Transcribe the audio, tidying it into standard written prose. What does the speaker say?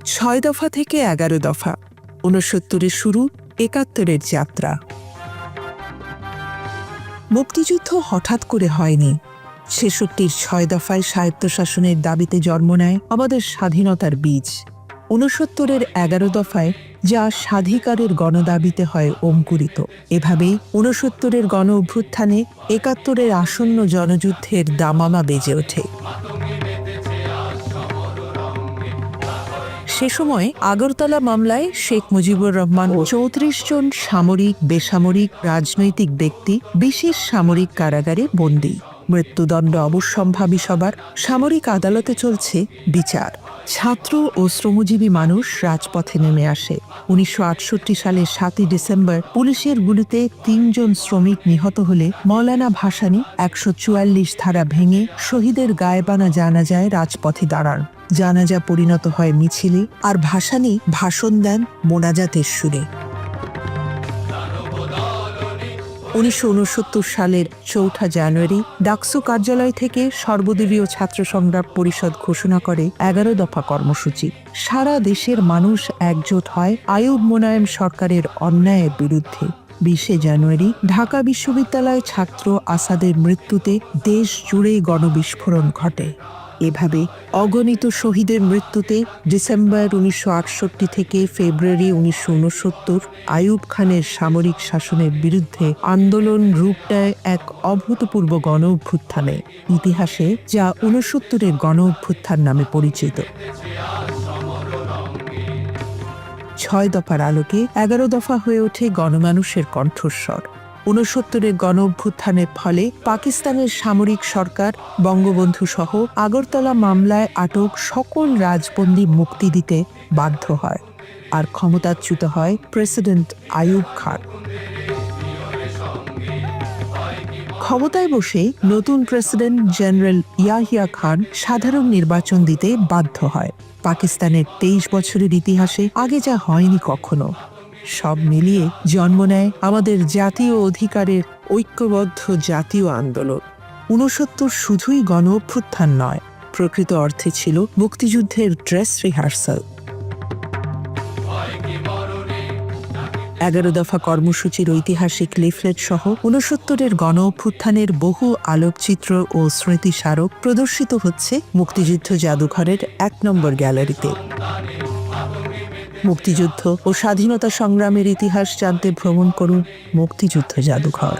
6 দফা থেকে 11 দফা, 69-এর শুরু, 71-এর যাত্রা। মুক্তিযুদ্ধ হঠাৎ করে হয়নি। 66-র 6 দফায় স্বায়ত্তশাসনের দাবিতে জন্ম নেয় আমাদের স্বাধীনতার বীজ। 69-এর 11 দফায় যা স্বাধিকারের গণদাবিতে হয় অঙ্কুরিত। এভাবেই 69-এর গণ অভ্যুত্থানে 71-এর আসন্ন জনযুদ্ধের দামামা বেজে ওঠে। সে সময় আগরতলা মামলায় শেখ মুজিবুর রহমান 34 জন সামরিক, বেসামরিক, রাজনৈতিক ব্যক্তি বিশেষ সামরিক কারাগারে বন্দী। মৃত্যুদণ্ড অবশ্যম্ভাবী সবার। সামরিক আদালতে চলছে বিচার। ছাত্র ও শ্রমজীবী মানুষ রাজপথে নেমে আসে। 1968 সালের 7 ডিসেম্বর পুলিশের গুলিতে 3 জন শ্রমিক নিহত হলে মওলানা ভাসানী 144 ধারা ভেঙে শহীদের গায়েবানা জানাজায় রাজপথে দাঁড়ান। জানাজা পরিণত হয় মিছিলে, আর ভাসানী ভাষণ দেন মোনাজাতের সুরে। 1969 সালের 4 জানুয়ারি ডাকসু কার্যালয় থেকে সর্বদলীয় ছাত্র সংগ্রাম পরিষদ ঘোষণা করে 11 দফা কর্মসূচি। সারা দেশের মানুষ একজোট হয় আইয়ুব মোনায়েম সরকারের অন্যায়ের বিরুদ্ধে। 20 জানুয়ারি ঢাকা বিশ্ববিদ্যালয় ছাত্র আসাদের মৃত্যুতে দেশ জুড়ে গণবিস্ফোরণ ঘটে। এভাবে অগণিত শহীদের মৃত্যুতে ডিসেম্বর 1968 থেকে ফেব্রুয়ারি 1969 আইয়ুব খানের সামরিক শাসনের বিরুদ্ধে আন্দোলন রূপ নেয় এক অভূতপূর্ব গণ অভ্যুত্থানে, ইতিহাসে যা 69-এর গণ অভ্যুত্থান নামে পরিচিত। 6 দফার আলোকে 11 দফা হয়ে ওঠে গণমানুষের কণ্ঠস্বর। 69-এর গণ অভ্যুত্থানের ফলে পাকিস্তানের সামরিক সরকার বঙ্গবন্ধু সহ আগরতলা মামলায় আটক সকল রাজবন্দী মুক্তি দিতে বাধ্য হয়, আর ক্ষমতাচ্যুত হয় প্রেসিডেন্ট আইয়ুব খান। ক্ষমতায় বসে নতুন প্রেসিডেন্ট জেনারেল ইয়াহিয়া খান সাধারণ নির্বাচন দিতে বাধ্য হয়। পাকিস্তানের 23 বছরের ইতিহাসে আগে যা হয়নি কখনো। সব মিলিয়ে জন্ম নেয় আমাদের জাতীয় অধিকারের ঐক্যবদ্ধ জাতীয় আন্দোলন। 69 শুধুই গণ অভ্যুত্থান নয়, প্রকৃত অর্থে ছিল মুক্তিযুদ্ধের ড্রেস রিহার্সাল। 11 দফা কর্মসূচির ঐতিহাসিক লিফলেট সহ 69-এর গণ অভ্যুত্থানের বহু আলোকচিত্র ও স্মৃতিস্মারক প্রদর্শিত হচ্ছে মুক্তিযুদ্ধ জাদুঘরের 1 নম্বর গ্যালারিতে। মুক্তিযুদ্ধ ও স্বাধীনতা সংগ্রামের ইতিহাস জানতে ভ্রমণ করুন মুক্তিযুদ্ধ জাদুঘর।